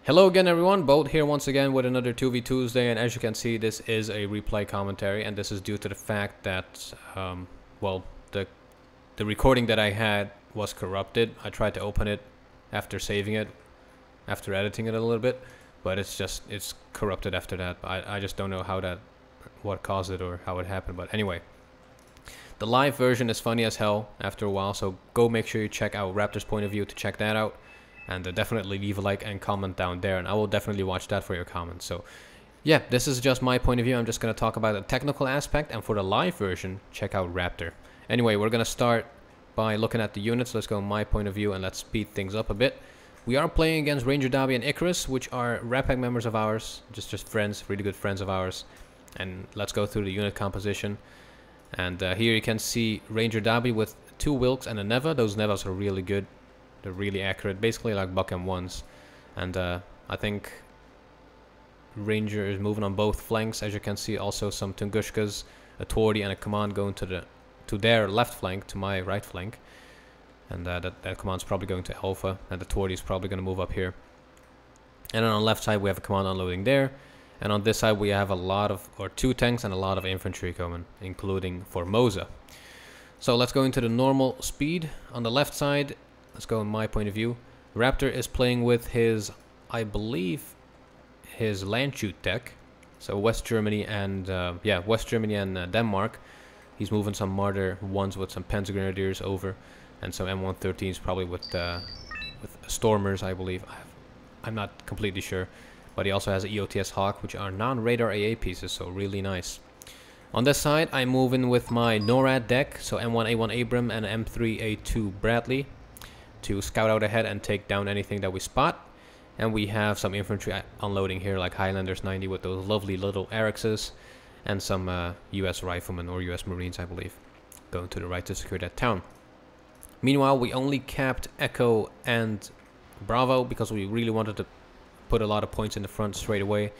Hello again everyone, Boat here once again with another 2VTuesday, and as you can see this is a replay commentary, and this is due to the fact that, well, the recording that I had was corrupted. I tried to open it after saving it, after editing it a little bit, but it's corrupted after that. I just don't know what caused it or how it happened, but anyway. The live version is funny as hell after a while, so go make sure you check out Raptor's point of view to check that out. And definitely leave a like and comment down there, and I will definitely watch that for your comments. So yeah, this is just my point of view. I'm just going to talk about the technical aspect, and for the live version, check out Raptor. Anyway, we're going to start by looking at the units. Let's go my point of view and let's speed things up a bit. We are playing against Ranger Dobby and Icarus, which are Rat Pack members of ours, just friends, really good friends of ours. And let's go through the unit composition. And here you can see Ranger Dobby with 2 Wilks and a Neva. Those Nevas are really good. They're really accurate, basically like Buck M1s. And I think Ranger is moving on both flanks. As you can see, also some Tunguskas, a Tordy, and a command going to their left flank, to my right flank. And that command's probably going to Alpha, and the Tordy is probably going to move up here. And then on the left side we have a command unloading there. And on this side we have 2 tanks and a lot of infantry coming, including Formosa. So let's go into the normal speed. On the left side, let's go in my point of view. Raptor is playing with his, I believe, his Landshut tech. So West Germany and Denmark. He's moving some Martyr 1s with some Panzergrenadiers over, and some M113s probably with Stormers, I believe. I'm not completely sure, but he also has an EOTS Hawk, which are non-radar AA pieces, so really nice. On this side, I'm moving with my NORAD deck, so M1A1 Abram and M3A2 Bradley, to scout out ahead and take down anything that we spot. And we have some infantry unloading here, like Highlanders 90 with those lovely little Erixes, and some US Riflemen or US Marines, I believe, going to the right to secure that town. Meanwhile, we only capped Echo and Bravo because we really wanted to put a lot of points in the front straight away,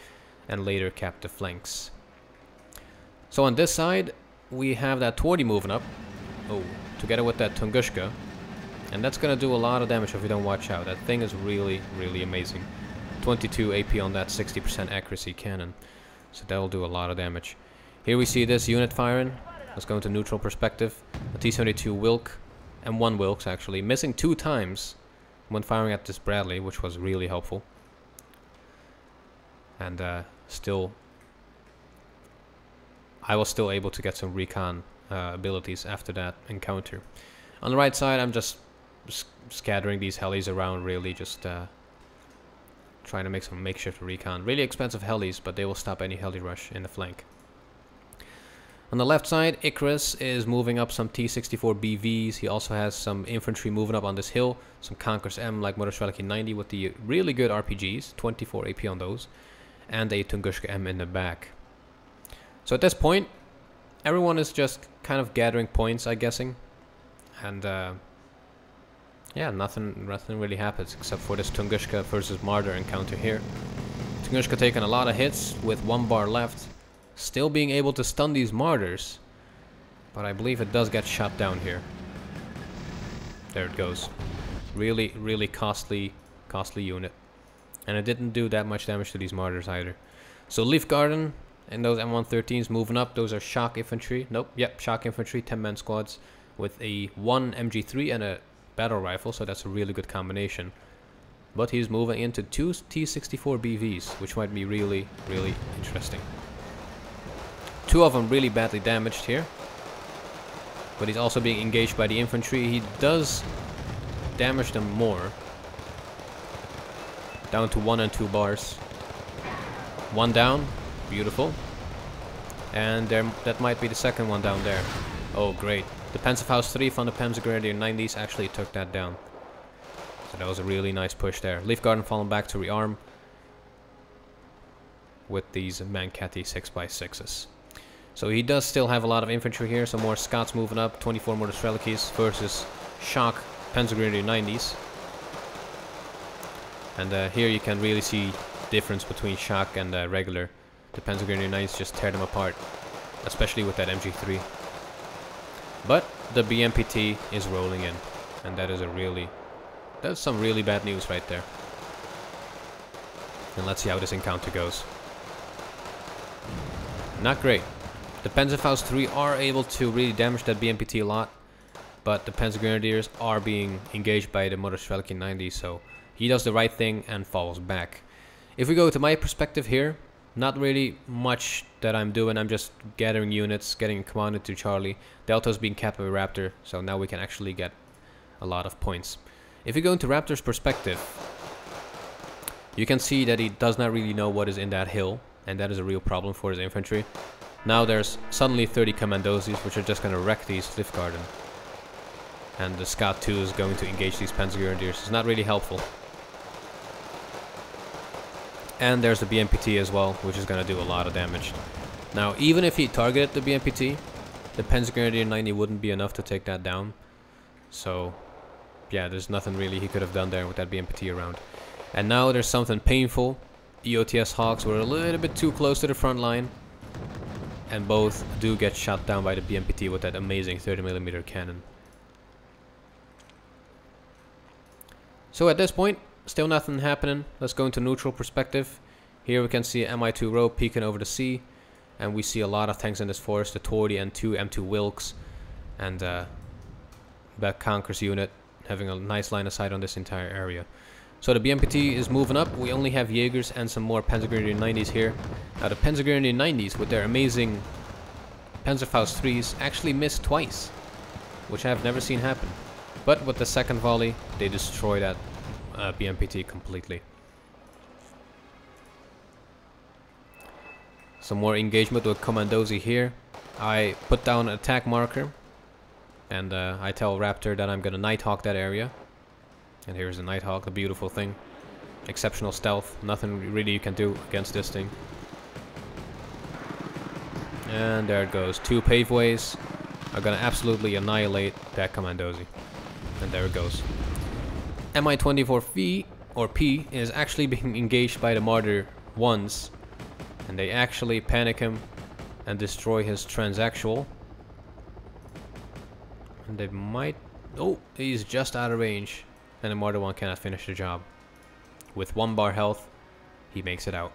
and later cap the flanks. So on this side, we have that Tordy moving up, together with that Tunguska. And that's going to do a lot of damage if we don't watch out. That thing is really, really amazing. 22 AP on that 60% accuracy cannon. So that will do a lot of damage. Here we see this unit firing. Let's go into neutral perspective. A T-72 Wilk, and 1 Wilks actually, missing 2 times when firing at this Bradley, which was really helpful. And I was still able to get some recon abilities after that encounter. On the right side, I'm just scattering these helis around, really just trying to make some makeshift recon. Really expensive helis, but they will stop any heli rush in the flank. On the left side, Icarus is moving up some T-64 BVs. He also has some infantry moving up on this hill, some Conquerors M like Motorstrelki 90 with the really good RPGs, 24 AP on those, and a Tunguska M in the back. So at this point, everyone is just kind of gathering points, I'm guessing, and yeah, nothing really happens except for this Tunguska versus Martyr encounter here. Tunguska taking a lot of hits with 1 bar left, still being able to stun these Martyrs, but I believe it does get shot down here. There it goes. Really, really costly unit, and it didn't do that much damage to these Martyrs either. So Leaf Garden and those M113s moving up. Those are shock infantry. Shock infantry, 10-man squads with a 1 MG3 and a battle rifle, so that's a really good combination. But he's moving into 2 T-64 BVs, which might be really, really interesting. 2 of them really badly damaged here, but he's also being engaged by the infantry. He does damage them more, down to 1 and 2 bars. 1 down, beautiful, and that might be the second one down there. Oh great. The Panzerfaust 3 from the Panzergrenadier 90s actually took that down. So that was a really nice push there. Leaf Garden falling back to rearm with these Mankati 6x6s. So he does still have a lot of infantry here. Some more Scots moving up. 24 Motorstrelkis versus shock Panzergrenadier 90s. And here you can really see difference between shock and regular. The Panzergrenadier 90s just tear them apart, especially with that MG3. But the BMP-T is rolling in, and that's some really bad news right there. And let's see how this encounter goes. Not great. The Panzerfaust 3 are able to really damage that BMP-T a lot, but the Panzer Grenadiers are being engaged by the Motherstrelki 90, so he does the right thing and falls back. If we go to my perspective here, not really much that I'm doing. I'm just gathering units, getting commanded to Charlie. Delta's being capped by Raptor, so now we can actually get a lot of points. If we go into Raptor's perspective, you can see that he does not really know what is in that hill, and that is a real problem for his infantry. Now there's suddenly 30 Commandozis, which are just going to wreck these Cliffgarden. And the Scout 2 is going to engage these Panzer Grenadiers. It's not really helpful. And there's the BMP-T as well, which is going to do a lot of damage. Now, even if he targeted the BMP-T, the Panzer Grenadier 90 wouldn't be enough to take that down. So, yeah, there's nothing really he could have done there with that BMP-T around. And now there's something painful. EOTS Hawks were a little bit too close to the front line. And both do get shot down by the BMP-T with that amazing 30mm cannon. So at this point, still nothing happening. Let's go into neutral perspective. Here we can see Mi-2 Row peeking over the sea. And we see a lot of tanks in this forest. The Tordy and two M2 Wilks. And that Conquer's unit having a nice line of sight on this entire area. So the BMP-T is moving up. We only have Jaegers and some more Panzer Grenadier 90s here. Now the Panzer Grenadier 90s with their amazing Panzerfaust 3s actually missed twice, which I have never seen happen. But with the second volley, they destroy that BMP-T completely. Some more engagement with Commandozi here. I put down an attack marker, and I tell Raptor that I'm gonna Nighthawk that area. And here's the Nighthawk, the beautiful thing. Exceptional stealth. Nothing really you can do against this thing. And there it goes. Two paveways are gonna absolutely annihilate that Commandozi. And there it goes. Mi-24V or P is actually being engaged by the Martyr once. And they actually panic him and destroy his Transactual. And they might... Oh, he's just out of range. And the Martyr 1 cannot finish the job. With 1 bar health, he makes it out.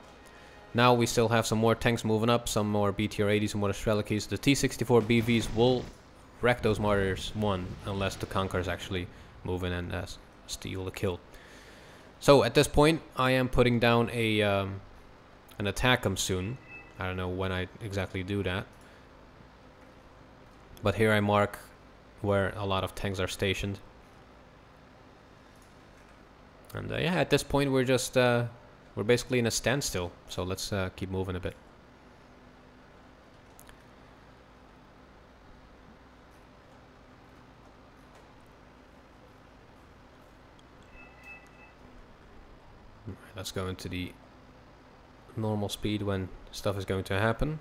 Now we still have some more tanks moving up, some more BTR-80s and more Strelikis. The T-64 BVs will wreck those Martyrs 1, unless the Conquerors actually move in and steal the kill. So at this point, I am putting down a an attack'em soon. I don't know when I exactly do that. But here I mark where a lot of tanks are stationed. And yeah, at this point we're just we're basically in a standstill. So let's keep moving a bit. Let's go into the normal speed when stuff is going to happen.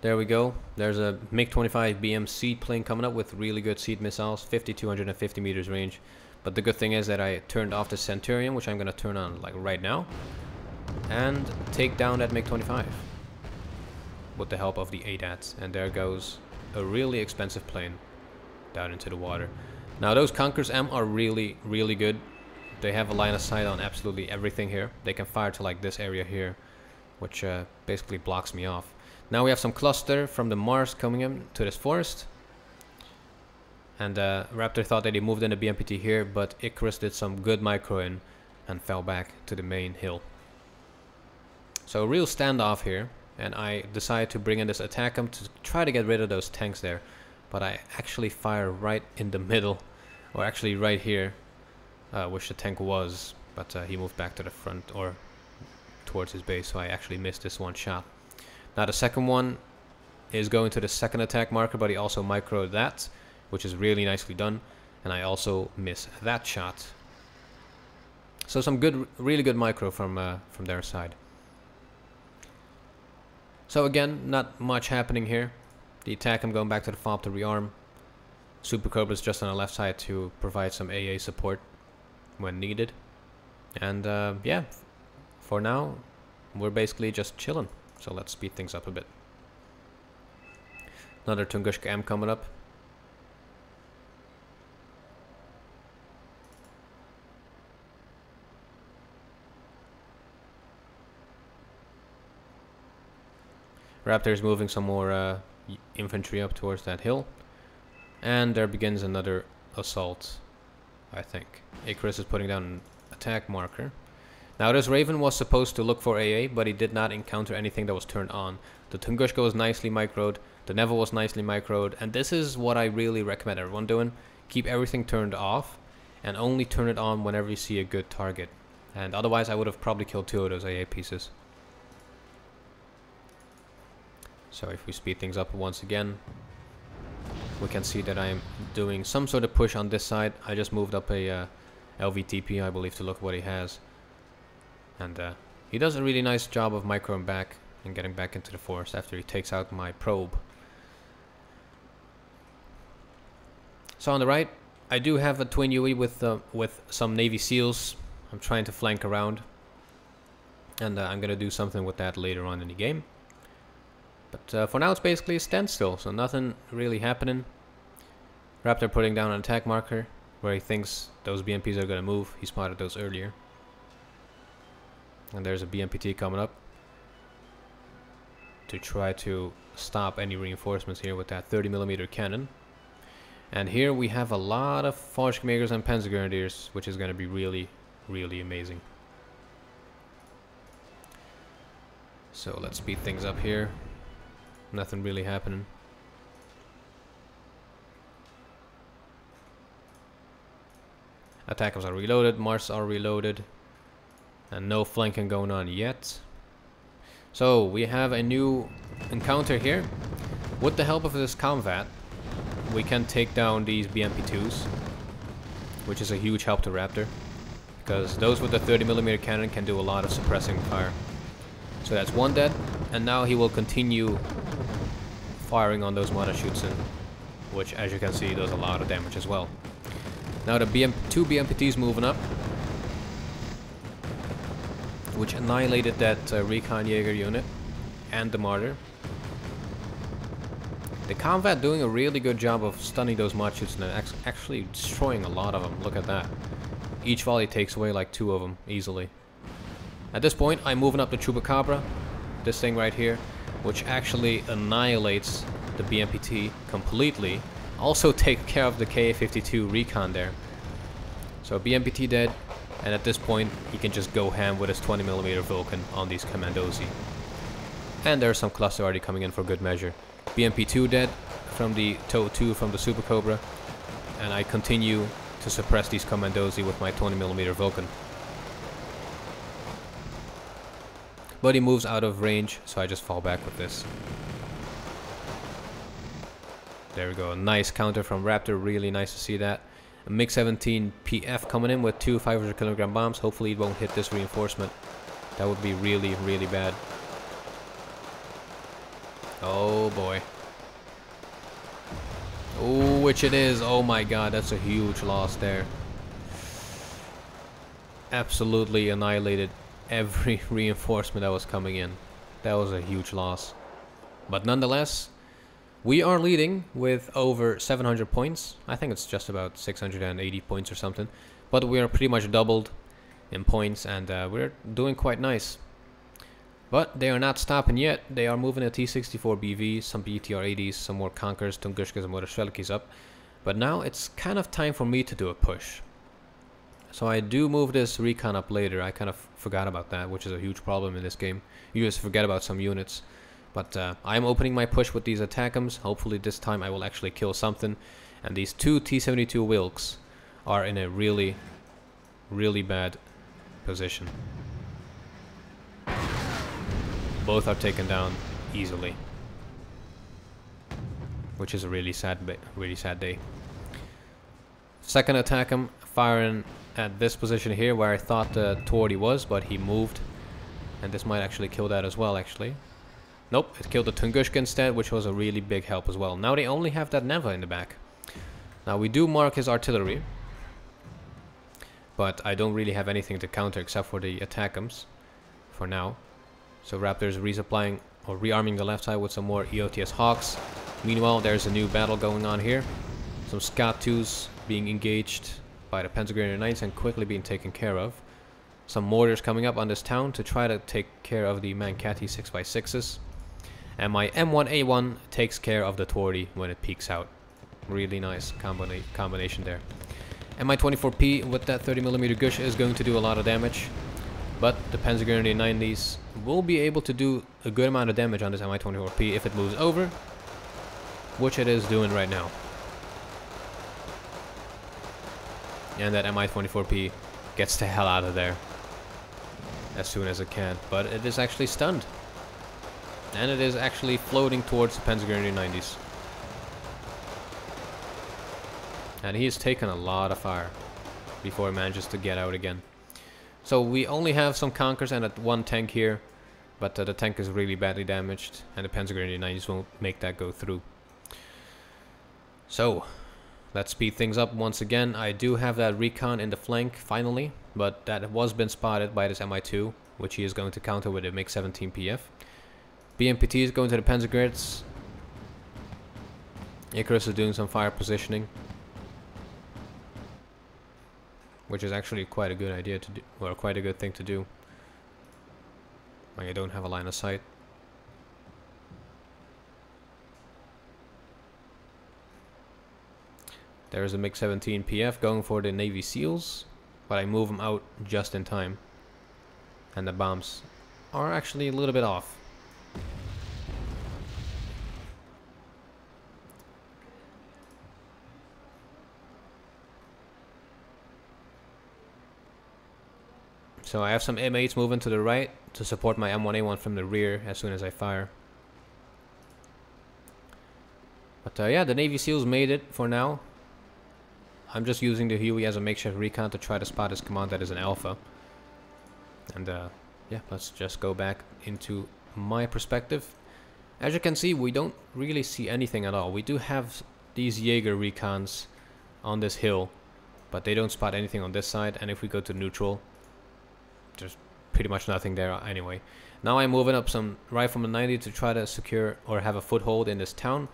There we go. There's a MiG-25 BM seed plane coming up with really good seed missiles, 250 meters range. But the good thing is that I turned off the Centurion, which I'm going to turn on like right now, and take down that MiG-25 with the help of the ADATs. And there goes a really expensive plane down into the water. Now those Conquerors M are really, really good. They have a line of sight on absolutely everything here. They can fire to like this area here, which basically blocks me off. Now we have some cluster from the Mars coming in to this forest. And Raptor thought that he moved in the BMP-T here, but Icarus did some good micro in and fell back to the main hill. So a real standoff here, and I decided to bring in this attack'em to try to get rid of those tanks there. But I actually fire right in the middle, or actually right here, which the tank was. But he moved back to the front or towards his base, so I actually missed this one shot. Now the second one is going to the second attack marker, but he also microed that, which is really nicely done. And I also miss that shot. So some good, really good micro from their side. So again, not much happening here. The attack, I'm going back to the FOB to rearm. Super Cobra's just on the left side to provide some AA support when needed. And yeah, for now, we're basically just chilling. So let's speed things up a bit. Another Tunguska M coming up. Raptor is moving some more infantry up towards that hill. And there begins another assault, I think. Icarus is putting down an attack marker. Now this Raven was supposed to look for AA, but he did not encounter anything that was turned on. The Tunguska was nicely microed, the Neville was nicely microed, and this is what I really recommend everyone doing. Keep everything turned off, and only turn it on whenever you see a good target. And otherwise I would have probably killed 2 of those AA pieces. So if we speed things up once again, we can see that I am doing some sort of push on this side. I just moved up a LVTP, I believe, to look what he has. And he does a really nice job of microing back and getting back into the forest after he takes out my probe. So on the right, I do have a twin UE with some Navy SEALs. I'm trying to flank around. And I'm going to do something with that later on in the game. But for now it's basically a standstill, so nothing really happening. Raptor putting down an attack marker where he thinks those BMPs are going to move. He spotted those earlier. And there's a BMP-T coming up to try to stop any reinforcements here with that 30mm cannon. And here we have a lot of Forschmakers and Panzergrenadiers, which is going to be really, really amazing. So let's speed things up here. Nothing really happening. Attackers are reloaded, Mars are reloaded, and no flanking going on yet. So we have a new encounter here. With the help of this Grnvld, we can take down these BMP-2s, which is a huge help to Raptor, because those with the 30mm cannon can do a lot of suppressing fire. So that's one dead, and now he will continue firing on those Mothershoots, which, as you can see, does a lot of damage as well. Now the two BMP-Ts moving up, which annihilated that Recon Jaeger unit and the Martyr. The Grnvld doing a really good job of stunning those Mothershoots and actually destroying a lot of them. Look at that. Each volley takes away like 2 of them easily. At this point, I'm moving up the Chupacabra, this thing right here, which actually annihilates the BMP-T completely. Also take care of the Ka-52 Recon there. So BMP-T dead, and at this point he can just go ham with his 20mm Vulcan on these Commandosi. And there's some cluster already coming in for good measure. BMP-2 dead from the TOW-2 from the Super Cobra, and I continue to suppress these Commandosi with my 20mm Vulcan. But he moves out of range, so I just fall back with this. There we go, a nice counter from Raptor, really nice to see that. A MiG-17 PF coming in with 2 500kg bombs. Hopefully it won't hit this reinforcement. That would be really, really bad. Oh boy. Oh, which it is. Oh my god, that's a huge loss there. Absolutely annihilated every reinforcement that was coming in. That was a huge loss. But nonetheless, we are leading with over 700 points. I think it's just about 680 points or something. But we are pretty much doubled in points, and we're doing quite nice. But they are not stopping yet. They are moving a T-64 BV, some BTR-80s, some more Konkers, Tunguskas and Motorshvelkis up. But now it's kind of time for me to do a push. So I do move this Recon up later. I kind of forgot about that, which is a huge problem in this game. You just forget about some units. But I'm opening my push with these attackums. Hopefully this time I will actually kill something. And these 2 T-72 Wilks are in a really, really bad position. Both are taken down easily, which is a really sad day. Second attackum, firing at this position here where I thought the Tordy was, but he moved. And this might actually kill that as well, actually. Nope, it killed the Tunguska instead, which was a really big help as well. Now they only have that Neva in the back. Now we do mark his artillery, but I don't really have anything to counter except for the attackums for now. So Raptor's resupplying or rearming the left side with some more EOTS Hawks. Meanwhile, there's a new battle going on here. Some Scat 2s being engaged by the Panzergrenadier Knights and quickly being taken care of. Some mortars coming up on this town to try to take care of the Mankati 6x6s. And my M1A1 takes care of the 20 when it peeks out. Really nice combination there. And my 24P with that 30mm gush is going to do a lot of damage. But the Panzer Grenadier 90s will be able to do a good amount of damage on this Mi-24P if it moves over, which it is doing right now. And that Mi-24P gets the hell out of there as soon as it can. But it is actually stunned. And it is actually floating towards the Panzer Grenadier 90s. And he has taken a lot of fire before he manages to get out again. So we only have some conkers and one tank here, but the tank is really badly damaged, and the Panzer Grenadier 90s won't make that go through. So let's speed things up once again. I do have that recon in the flank finally, but that was been spotted by this Mi-2, which he is going to counter with a Mk17 PF. BMP-T is going to the Panzer Grids. Icarus is doing some fire positioning, which is actually quite a good idea to do, or quite a good thing to do when you don't have a line of sight. There's a Mk17 PF going for the Navy SEALs, but I move them out just in time. And the bombs are actually a little bit off. So I have some M8s moving to the right to support my M1A1 from the rear as soon as I fire. But yeah, the Navy SEALs made it for now. I'm just using the Huey as a makeshift recon to try to spot his command that is an alpha. And yeah, let's just go back into my perspective. As you can see, we don't really see anything at all. We do have these Jaeger recons on this hill, but they don't spot anything on this side. And if we go to neutral, there's pretty much nothing there anyway. Now I'm moving up some Rifleman 90 to try to secure or have a foothold in this town.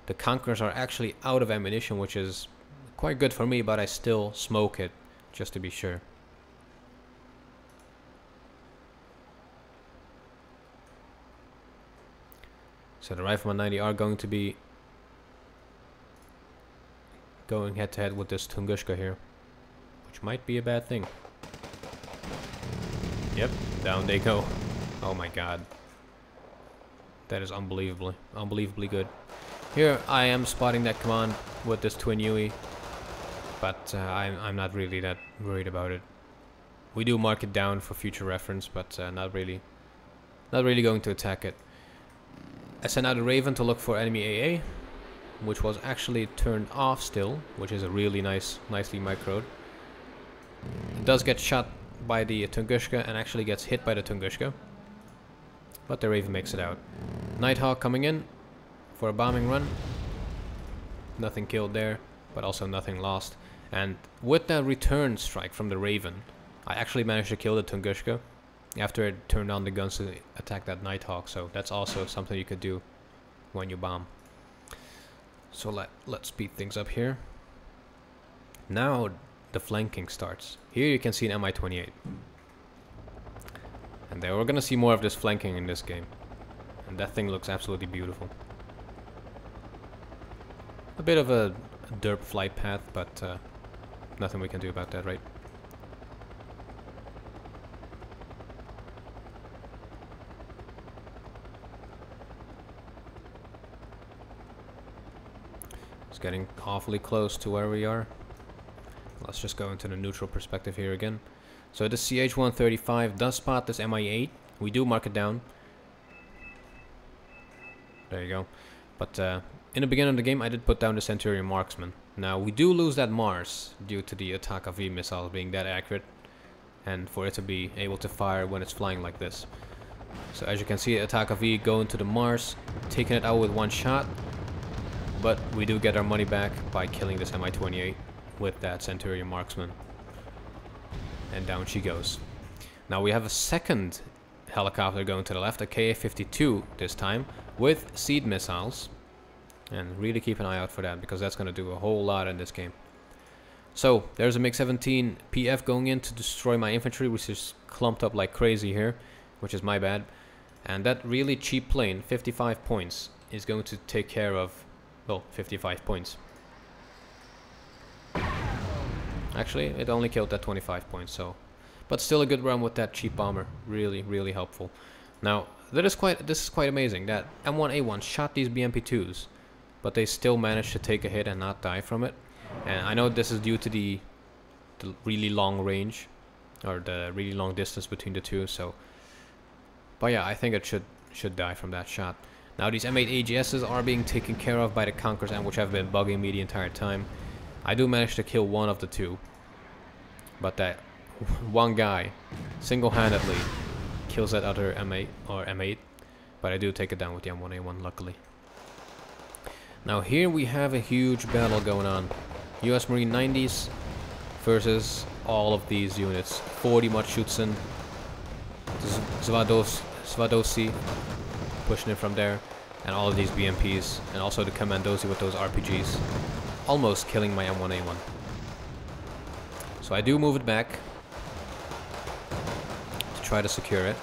The Conquerors are actually out of ammunition, which is quite good for me, but I still smoke it just to be sure. So the Rifleman 90 are going to be going head to head with this Tunguska here, which might be a bad thing. Yep, down they go. Oh my god. That is unbelievably good. Here I am spotting that command with this twin Huey, but I'm not really that worried about it. We do mark it down for future reference, but not really going to attack it. I sent out a Raven to look for enemy AA, which was actually turned off still, which is a really nicely microed. It does get shot by the Tunguska and actually gets hit by the Tunguska, but the Raven makes it out. Nighthawk coming in for a bombing run. Nothing killed there, but also nothing lost. And with that return strike from the Raven, I actually managed to kill the Tunguska after it turned on the guns to attack that Nighthawk. So that's also something you could do when you bomb. So let's speed things up here. Now the flanking starts. Here you can see an Mi-28. And we're gonna see more of this flanking in this game. And that thing looks absolutely beautiful. A bit of a derp flight path, but nothing we can do about that, right? It's getting awfully close to where we are. Let's just go into the neutral perspective here again. So the CH-135 does spot this Mi-8. We do mark it down. There you go. But in the beginning of the game, I did put down the Centurion Marksman. Now, we do lose that Mars due to the Ataka-V missiles being that accurate, and for it to be able to fire when it's flying like this. So as you can see, Ataka-V going to the Mars, taking it out with one shot. But we do get our money back by killing this Mi-28 with that Centurion Marksman. And down she goes. Now we have a second helicopter going to the left, a Ka-52 this time, with seed missiles. And really keep an eye out for that, because that's going to do a whole lot in this game. So there's a Mk17 PF going in to destroy my infantry, which is clumped up like crazy here, which is my bad. And that really cheap plane, 55 points, is going to take care of, well, 55 points. Actually, it only killed that 25 points, so... But still a good run with that cheap bomber. Really, really helpful. Now, this is quite amazing. That M1A1 shot these BMP-2s, but they still managed to take a hit and not die from it. And I know this is due to the really long range, or the really long distance between the two, so... But yeah, I think it should die from that shot. Now these M8 AGSs are being taken care of by the Conkers, and which have been bugging me the entire time. I do manage to kill one of the two, but that one guy single-handedly kills that other M8 or M8. But I do take it down with the M1A1, luckily. Now here we have a huge battle going on. US Marine 90s versus all of these units. 40 Machutsen, Svadosi pushing it from there, and all of these BMPs, and also the Commandosi with those RPGs, almost killing my M1A1. So I do move it back to try to secure it,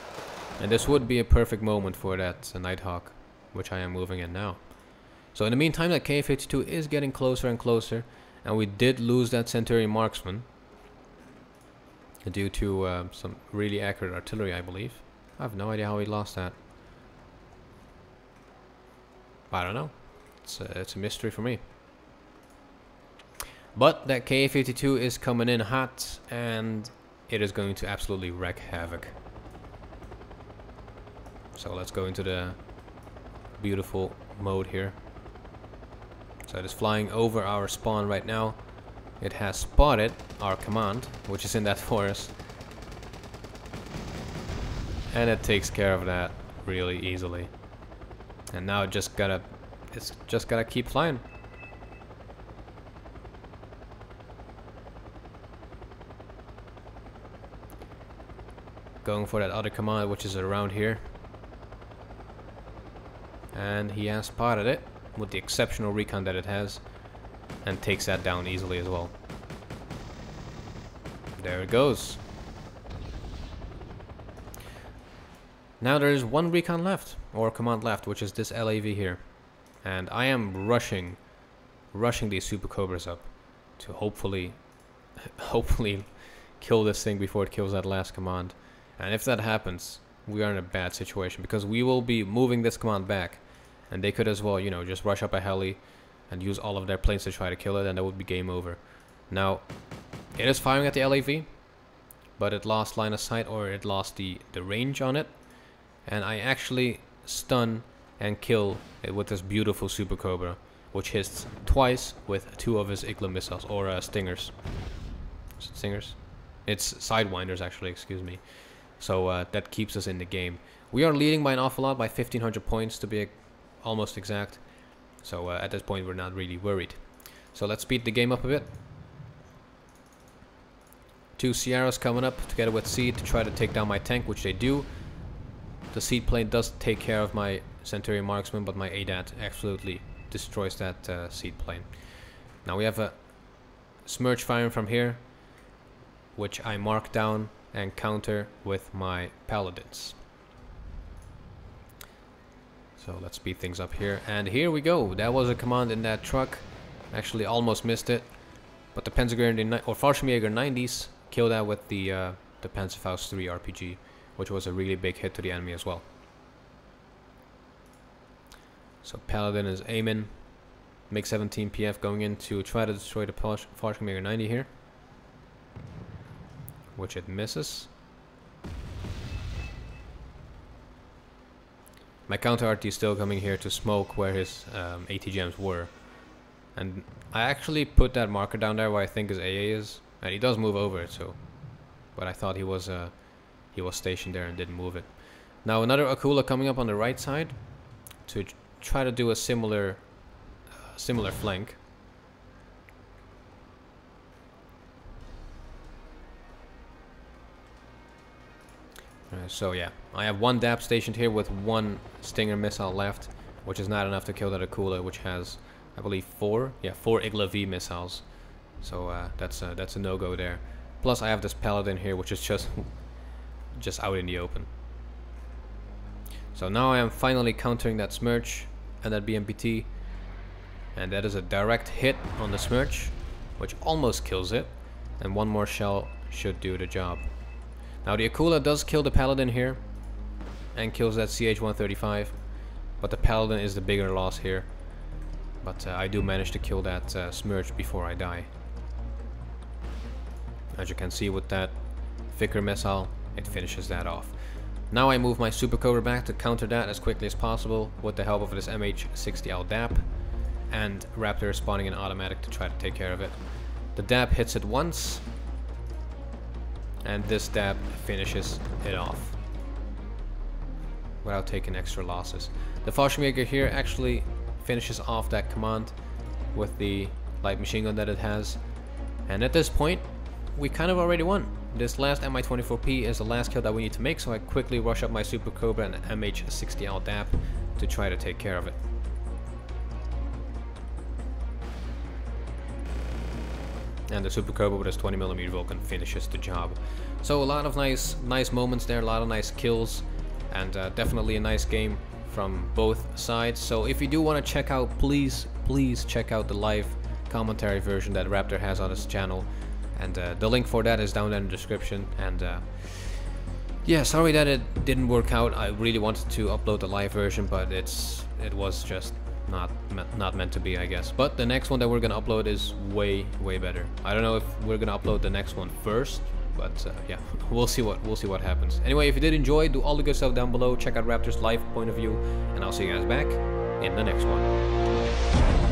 and this would be a perfect moment for that Nighthawk, which I am moving in now. So in the meantime, that K-52 is getting closer and closer, and we did lose that Centurion marksman due to some really accurate artillery, I believe. I have no idea how we lost that. I don't know. It's a mystery for me. But that Ka-52 is coming in hot, and it is going to absolutely wreak havoc. So let's go into the beautiful mode here. So it is flying over our spawn right now. It has spotted our command, which is in that forest. And it takes care of that really easily. And now it's just gotta keep flying. Going for that other command, which is around here. And he has spotted it with the exceptional recon that it has, and takes that down easily as well. There it goes. Now there is one recon left, or command left, which is this LAV here. And I am rushing these Super Cobras up to hopefully kill this thing before it kills that last command. And if that happens, we are in a bad situation, because we will be moving this command back, and they could as well, you know, just rush up a heli and use all of their planes to try to kill it, and that would be game over. Now, it is firing at the LAV, but it lost line of sight, or it lost the range on it. And I actually stun and kill it with this beautiful Super Cobra, which hits twice with 2 of his Igla missiles, or stingers. Is it stingers? It's sidewinders, actually, excuse me. So that keeps us in the game. We are leading by an awful lot, by 1500 points to be almost exact. So at this point we're not really worried. So let's speed the game up a bit. 2 Sierras coming up together with Seed to try to take down my tank, which they do. The Seed plane does take care of my Centurion marksman, but my ADAT absolutely destroys that Seed plane. Now we have a Smirch firing from here, which I mark down and counter with my Paladins. So let's speed things up here. And here we go. That was a command in that truck. Actually almost missed it. But the Panzergrenadier or Fallschirmjäger 90s killed that with the Panzerfaust 3 RPG, which was a really big hit to the enemy as well. So Paladin is aiming. MiG-17 PF going in to try to destroy the Fallschirmjäger 90 here, which it misses. My counter RT is still coming here to smoke where his ATGMs were. And I actually put that marker down there where I think his AA is. And he does move over it, so... But I thought he was stationed there and didn't move it. Now another Akula coming up on the right side to try to do a similar flank. So yeah, I have one DAP stationed here with 1 Stinger missile left, which is not enough to kill that Akula, which has, I believe, 4 Igla V missiles. So that's a no-go there. Plus I have this Paladin here, which is just out in the open. So now I am finally countering that Smirch and that BMP-T, and that is a direct hit on the Smirch, which almost kills it, and one more shell should do the job. Now the Akula does kill the Paladin here and kills that CH-135, but the Paladin is the bigger loss here. But I do manage to kill that Smirch before I die. As you can see with that Vicar missile, it finishes that off. Now I move my Super Cobra back to counter that as quickly as possible with the help of this MH60L DAP, and Raptor is spawning an automatic to try to take care of it. The DAP hits it once, and this DAP finishes it off without taking extra losses. The Fallschirmjäger here actually finishes off that command with the light machine gun that it has, and at this point we kind of already won. This last Mi-24P is the last kill that we need to make, so I quickly rush up my Super Cobra and MH60L DAP to try to take care of it. And the Super Cobra with his 20mm Vulcan finishes the job. So a lot of nice moments there, a lot of nice kills, and definitely a nice game from both sides. So if you do want to check out, please check out the live commentary version that Raptor has on his channel, and the link for that is down there in the description. And yeah, sorry that it didn't work out. I really wanted to upload the live version, but it was just not meant to be, I guess. But the next one that we're gonna upload is way better. I don't know if we're gonna upload the next one first, but yeah, we'll see what happens. Anyway, if you did enjoy, do all the good stuff down below. Check out Raptor's live point of view, and I'll see you guys back in the next one.